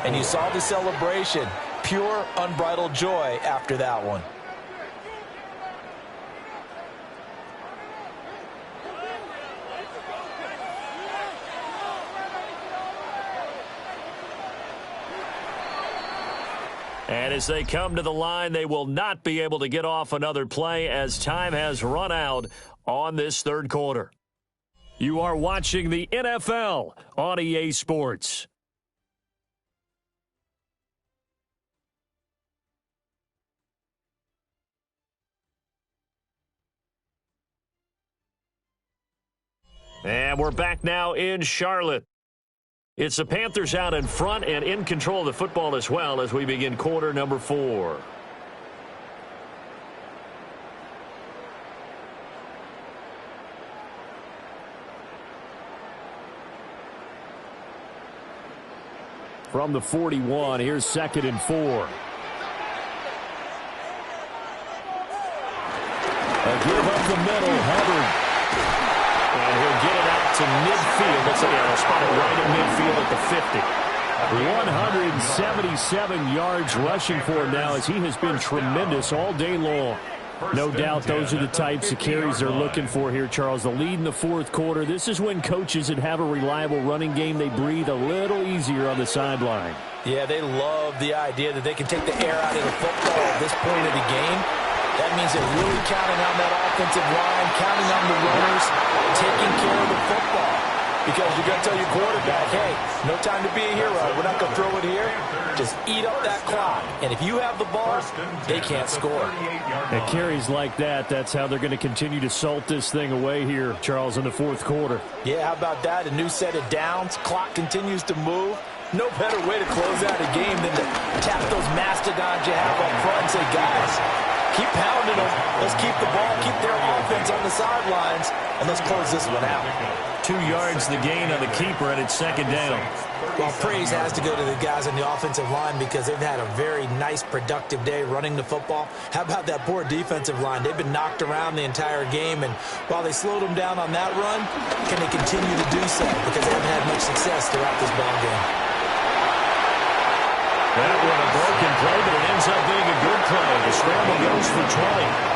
And you saw the celebration. Pure, unbridled joy after that one. And as they come to the line, they will not be able to get off another play as time has run out on this 3rd quarter. You are watching the NFL on EA Sports. And we're back now in Charlotte. It's the Panthers out in front and in control of the football as well as we begin quarter number 4. From the 41, here's 2nd and 4. A give up the middle, Hubbard. And he'll get it out to midfield. Looks like he'll spot it right at midfield at the 50. 177 yards rushing for him now as he has been tremendous all day long. No doubt those are the types of carries they're looking for here, Charles. The lead in the fourth quarter. This is when coaches that have a reliable running game, they breathe a little easier on the sideline. Yeah, they love the idea that they can take the air out of the football at this point of the game. That means they're really counting on that offensive line, counting on the runners, taking care of the football. Because you're going to tell your quarterback, hey, no time to be a hero. We're not going to throw it here. Just eat up that clock. And if you have the ball, they can't score. At carries like that, that's how they're going to continue to salt this thing away here, Charles, in the fourth quarter. Yeah, how about that? A new set of downs. Clock continues to move. No better way to close out a game than to tap those mastodons you have up front and say, guys, keep pounding them. Let's keep the ball, keep their offense on the sidelines, and let's close this one out. 2 yards the gain on the keeper, and it's second down. Well, praise has to go to the guys on the offensive line because they've had a very nice, productive day running the football. How about that poor defensive line? They've been knocked around the entire game, and while they slowed them down on that run, can they continue to do so? Because they haven't had much success throughout this ball game. That was a broken play, but it ends up being a good play. The scramble goes for 20.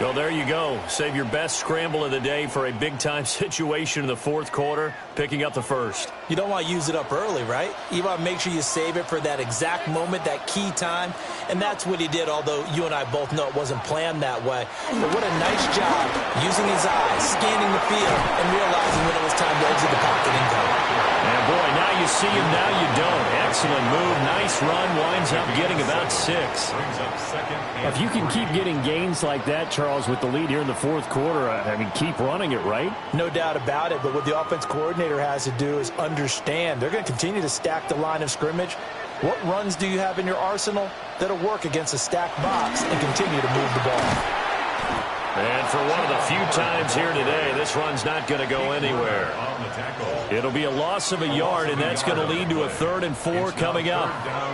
Well, there you go. Save your best scramble of the day for a big-time situation in the fourth quarter, picking up the first. You don't want to use it up early, right? You want to make sure you save it for that exact moment, that key time. And that's what he did, although you and I both know it wasn't planned that way. But what a nice job using his eyes, scanning the field, and realizing when it was time to exit the pocket and go. And boy, now you see him, now you don't. Excellent move, nice run, winds up getting about 6. If you can keep getting gains like that, Charles, with the lead here in the fourth quarter, I mean, keep running it, right? No doubt about it, but what the offense coordinator has to do is understand. They're going to continue to stack the line of scrimmage. What runs do you have in your arsenal that'll work against a stacked box and continue to move the ball? And for one of the few times here today, this run's not going to go anywhere. It'll be a loss of a yard, and that's going to lead to a 3rd and 4 coming up.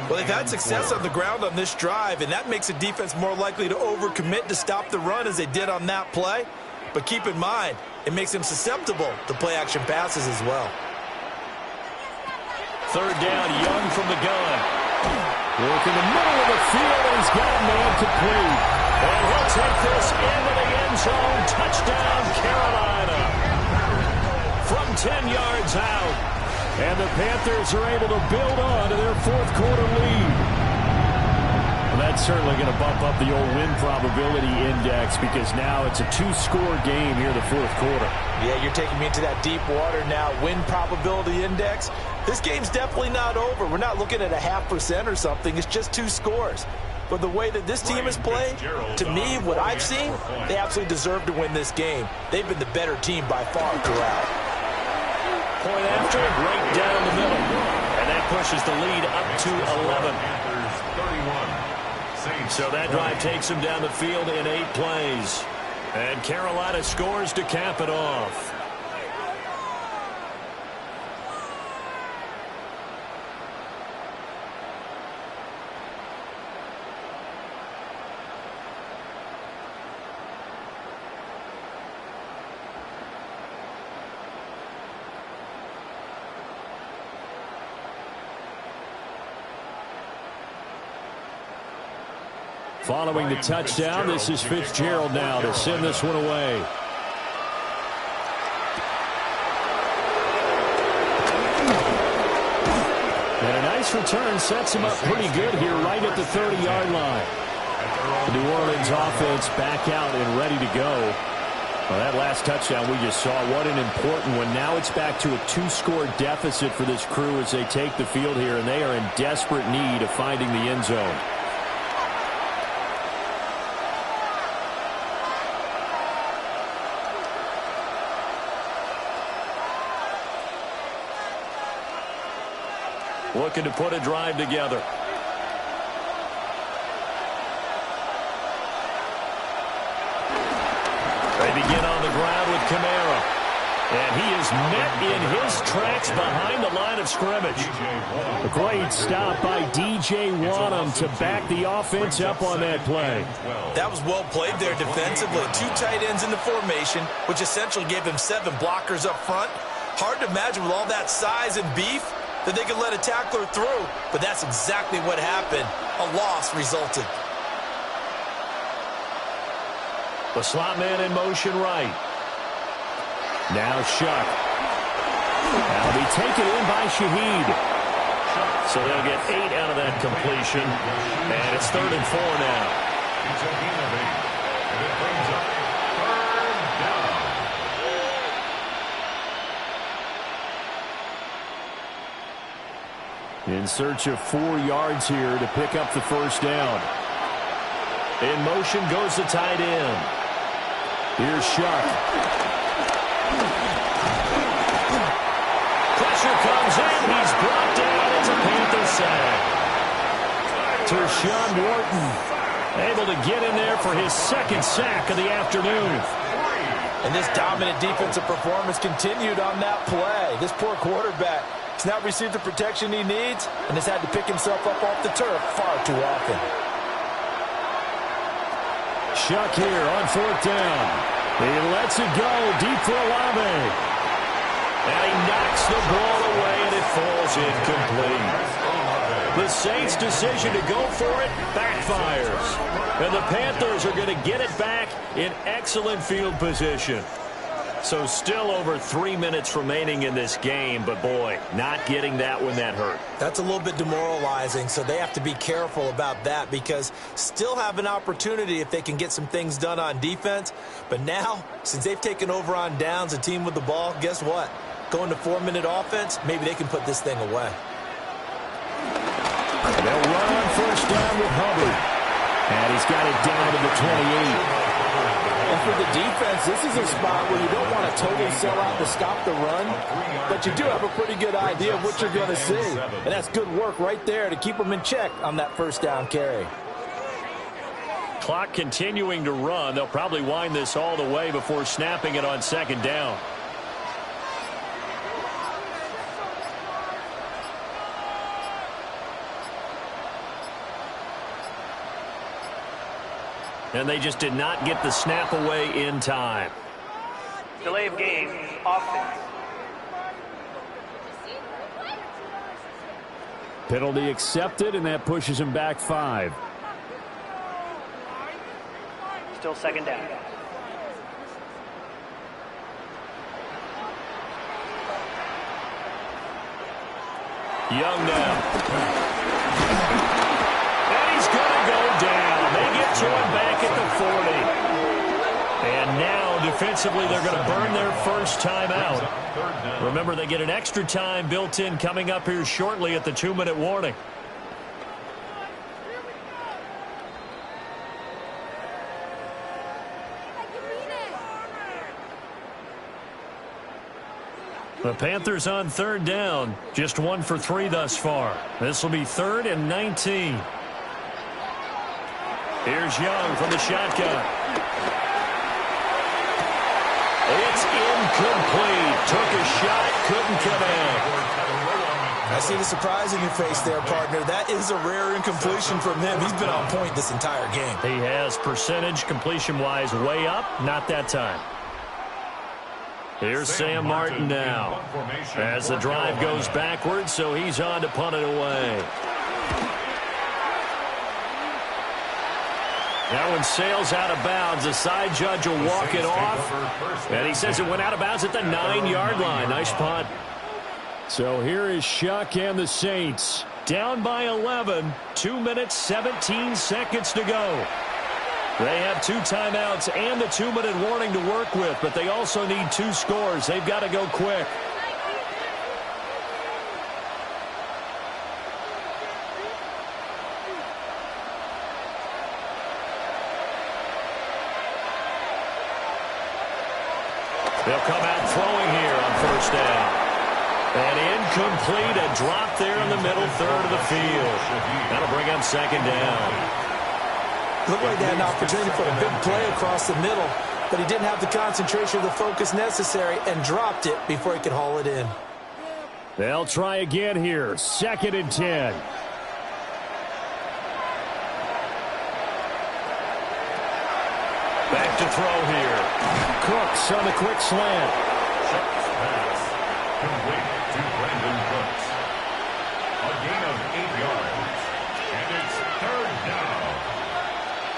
Well, they've had success on the ground on this drive, and that makes a defense more likely to overcommit to stop the run as they did on that play. But keep in mind, it makes them susceptible to play-action passes as well. 3rd down, Young from the gun. Work in the middle of the field, and he's got a man complete. And he'll take this into the end zone. Touchdown, Carolina. From 10 yards out. And the Panthers are able to build on to their fourth quarter lead. Well, that's certainly going to bump up the old win probability index because now it's a 2-score game here in the fourth quarter. Yeah, you're taking me into that deep water now. Win probability index. This game's definitely not over. We're not looking at a 0.5% or something. It's just 2 scores. But the way that this team has played, to me, what I've seen, they absolutely deserve to win this game. They've been the better team by far throughout. Point after, right down the middle. And that pushes the lead up to 11. So that drive takes them down the field in 8 plays. And Carolina scores to cap it off. Following the touchdown, this is Fitzgerald now to send this one away. And a nice return sets him up pretty good here right at the 30-yard line. The New Orleans offense back out and ready to go. Well, that last touchdown we just saw, what an important one. Now it's back to a 2-score deficit for this crew as they take the field here, and they are in desperate need of finding the end zone. Looking to put a drive together. They begin on the ground with Kamara. And he is met in his tracks behind the line of scrimmage. A great stop by D.J. Wadham to back the offense up on that play. That was well played there defensively. 2 tight ends in the formation, which essentially gave him 7 blockers up front. Hard to imagine with all that size and beef that they could let a tackler through, but that's exactly what happened. A loss resulted. The slot man in motion right. Now Shuck. That'll be taken in by Shaheed. So they'll get 8 out of that completion. And it's 3rd and 4 now. It's a gain of 8. And it brings up 3rd down. In search of 4 yards here to pick up the first down. In motion goes the tight end. Here's Shuck. Pressure comes in. He's brought down. It's a Panther sack. Tershawn Wharton able to get in there for his 2nd sack of the afternoon. And this dominant defensive performance continued on that play. This poor quarterback has not received the protection he needs and has had to pick himself up off the turf far too often. Shuck here on 4th down. He lets it go deep for Olave. And he knocks the ball away, and it falls incomplete. The Saints' decision to go for it backfires. And the Panthers are going to get it back in excellent field position. So still over 3 minutes remaining in this game, but boy, not getting that one that hurt. That's a little bit demoralizing, so they have to be careful about that because still have an opportunity if they can get some things done on defense. But now, since they've taken over on downs, a team with the ball, guess what? Going to 4-minute offense, maybe they can put this thing away. They'll run on first down with Hubbard. And he's got it down to the 28. And for the defense, this is a spot where you don't want to totally sell out to stop the run, but you do have a pretty good idea of what you're going to see. And that's good work right there to keep them in check on that first down carry. Clock continuing to run. They'll probably wind this all the way before snapping it on 2nd down. And they just did not get the snap away in time. Delay of game, offense. Penalty accepted, and that pushes him back 5. Still 2nd down. Young now. And he's going to go down. They get to him back at the 40. And now, defensively, they're going to burn their first timeout. Remember, they get an extra time built in coming up here shortly at the 2-minute warning. The Panthers on 3rd down. Just 1 for 3 thus far. This will be 3rd and 19. Here's Young from the shotgun. It's incomplete. Took a shot, couldn't connect. I see the surprise in your face there, partner. That is a rare incompletion from him. He's been on point this entire game. He has percentage completion-wise way up. Not that time. Here's Sam Martin now as the drive goes backwards, so he's on to punt it away. That one sails out of bounds. The side judge will walk it off, and he says it went out of bounds at the 9-yard line. Nice punt. So here is Shuck and the Saints. Down by 11, 2 minutes, 17 seconds to go. They have 2 timeouts and the 2-minute warning to work with, but they also need 2 scores. They've got to go quick. They'll come out throwing here on first down. And incomplete, a drop there in the middle third of the field. That'll bring up 2nd down. Looked like they had an opportunity for a big play across the middle. but he didn't have the concentration or the focus necessary and dropped it before he could haul it in. They'll try again here. 2nd and 10. Back to throw here. Cooks on the quick slant. Pass completed to Brandon Cooks. A gain of 8 yards. And it's 3rd down.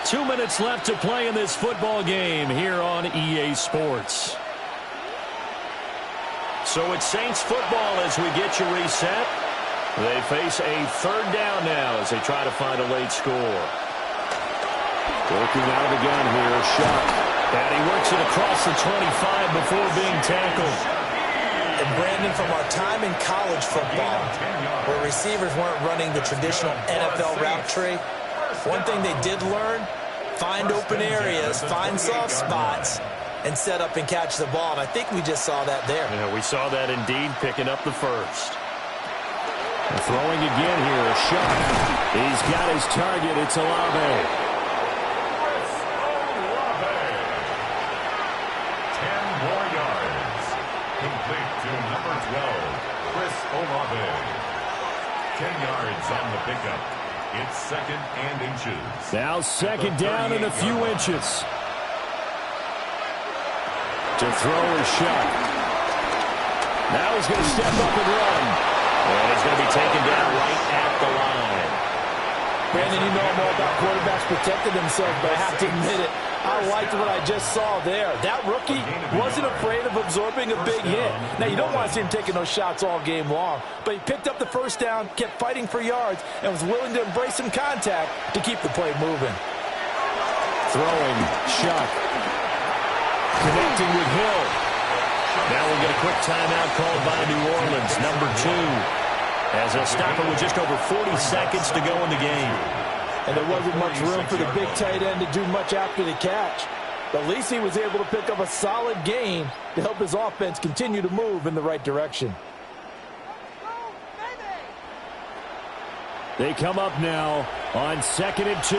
2 minutes left to play in this football game here on EA Sports. So it's Saints football as we get you reset. They face a 3rd down now as they try to find a late score. Working out of the gun here, Shuck. And he works it across the 25 before being tackled. And Brandon, from our time in college football, where receivers weren't running the traditional NFL route tree, one thing they did learn, find open areas, find soft spots, and set up and catch the ball. And I think we just saw that there. Yeah, we saw that indeed, picking up the first. Throwing again here, Shuck. He's got his target. It's Olave. 10 more yards. Complete to number 12, Chris Olave. 10 yards on the pickup. It's 2nd and inches. Now 2nd down and a few inches. To throw is Shuck. Now he's going to step up and run. And he's going to be taken down right at the line. Brandon, you know I'm all about quarterbacks protecting themselves, but I have to admit it, I liked what I just saw there. That rookie wasn't afraid of absorbing a big hit. Now, you don't want to see him taking those shots all game long, but he picked up the first down, kept fighting for yards, and was willing to embrace some contact to keep the play moving. Throwing, Shuck. Connecting with Hill. Now we'll get a quick timeout called by New Orleans, number 2. As a stopper with just over 40 seconds to go in the game. And there wasn't much room for the big tight end to do much after the catch. But at least he was able to pick up a solid gain to help his offense continue to move in the right direction. They come up now on 2nd and 2.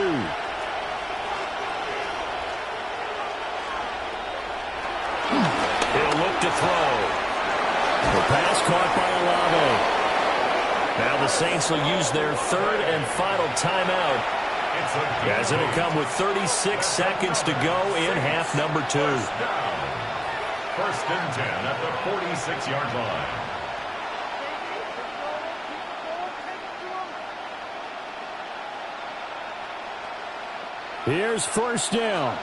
He'll look to throw. The pass caught by Olave. Now the Saints will use their 3rd and final timeout, as it'll come with 36 seconds to go in half number 2. 1st and 10 at the 46-yard line. Here's 1st down.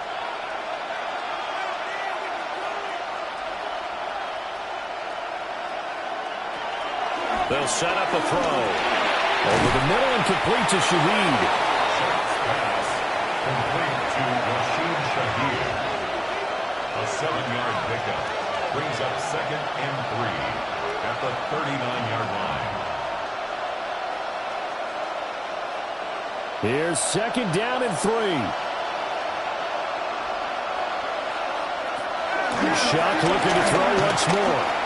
They'll set up a throw. Over the middle and complete to Shaheed. Pass complete to Rashid Shaheed. A 7-yard pickup brings up 2nd and 3 at the 39-yard line. Here's 2nd down and 3. Shuck looking to throw once more.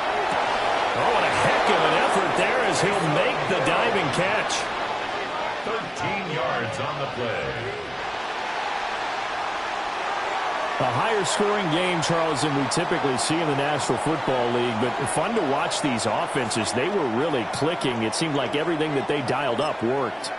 Oh, and a heck of an effort there as he'll make the diving catch. 13 yards on the play. A higher scoring game, Charles, than we typically see in the National Football League, but fun to watch these offenses. They were really clicking. It seemed like everything that they dialed up worked.